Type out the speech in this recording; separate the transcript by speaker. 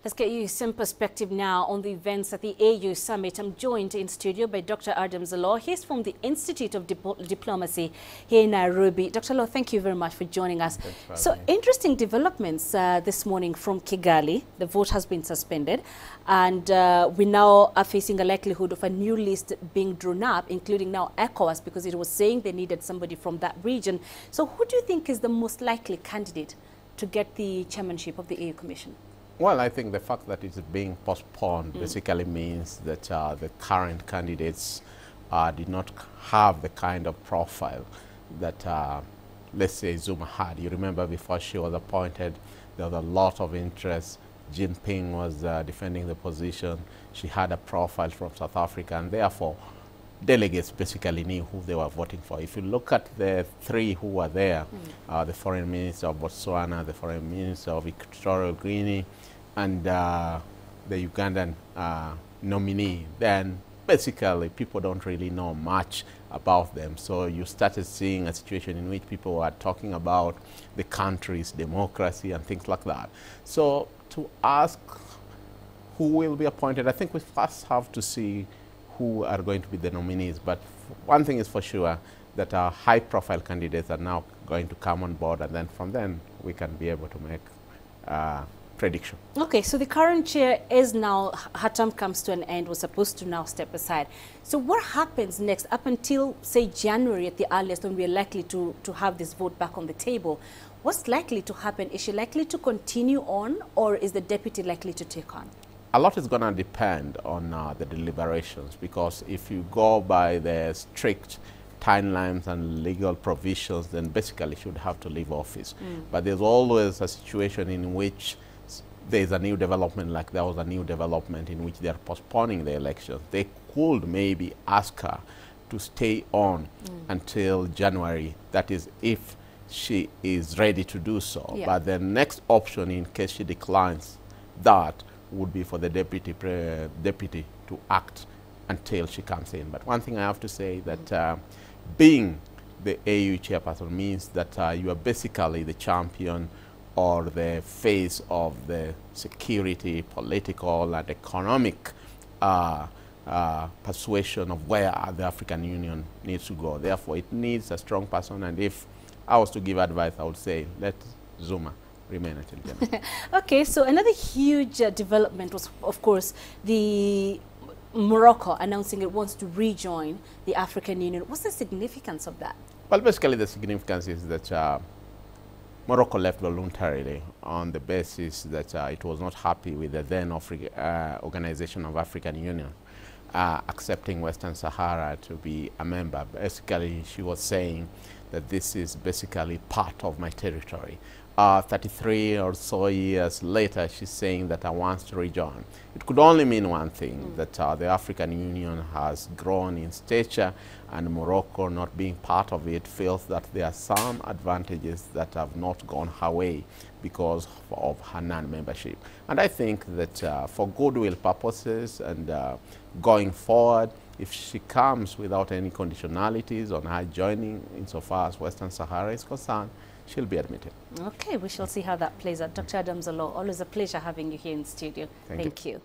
Speaker 1: Let's get you some perspective now on the events at the AU Summit. I'm joined in studio by Dr. Adam Zalo. He's from the Institute of Diplomacy here in Nairobi. Dr. Zalo, thank you very much for joining us. So interesting developments this morning from Kigali. The vote has been suspended and we now are facing a likelihood of a new list being drawn up, including now ECOWAS, because it was saying they needed somebody from that region. So who do you think is the most likely candidate to get the chairmanship of the AU Commission?
Speaker 2: Well, I think the fact that it's being postponed basically means that the current candidates did not have the kind of profile that, let's say, Zuma had. You remember before she was appointed, there was a lot of interest. Jinping was defending the position. She had a profile from South Africa, and therefore delegates basically knew who they were voting for. If you look at the three who were there, the Foreign Minister of Botswana, the Foreign Minister of Equatorial Guinea, and the Ugandan nominee, then basically people don't really know much about them. So you started seeing a situation in which people were talking about the country's democracy and things like that. So to ask who will be appointed, I think we first have to see who are going to be the nominees. But one thing is for sure, that our high-profile candidates are now going to come on board, and then from then we can be able to make prediction. Okay,
Speaker 1: so the current chair is now, her term comes to an end, was supposed to now step aside. So what happens next up until, say, January at the earliest, when we are likely to have this vote back on the table? What's likely to happen? Is she likely to continue on, or is the deputy likely to take on?
Speaker 2: A lot is going to depend on the deliberations, because if you go by the strict timelines and legal provisions, then basically she would have to leave office. But there's always a situation in which there's a new development, like there was a new development in which they're postponing the elections. They could maybe ask her to stay on until January. That is, if she is ready to do so. Yeah. But the next option, in case she declines that, would be for the deputy to act until she comes in. But one thing I have to say that being the AU chairperson means that you are basically the champion or the face of the security, political, and economic persuasion of where the African Union needs to go. Therefore, it needs a strong person. And if I was to give advice, I would say let Zuma remain until January.
Speaker 1: Okay, so another huge development was, of course, the Morocco announcing it wants to rejoin the African Union. What's the significance of that?
Speaker 2: Well, basically the significance is that Morocco left voluntarily on the basis that it was not happy with the then Organization of African Union accepting Western Sahara to be a member. Basically, she was saying that this is basically part of my territory. 33 or so years later, she's saying that I want to rejoin. It could only mean one thing, that the African Union has grown in stature, and Morocco, not being part of it, feels that there are some advantages that have not gone her way because of her non-membership. And I think that for goodwill purposes and going forward, if she comes without any conditionalities on her joining insofar as Western Sahara is concerned, she'll be admitted.
Speaker 1: Okay, we shall see how that plays out. Dr. Adam Zalo, always a pleasure having you here in studio.
Speaker 2: Thank you.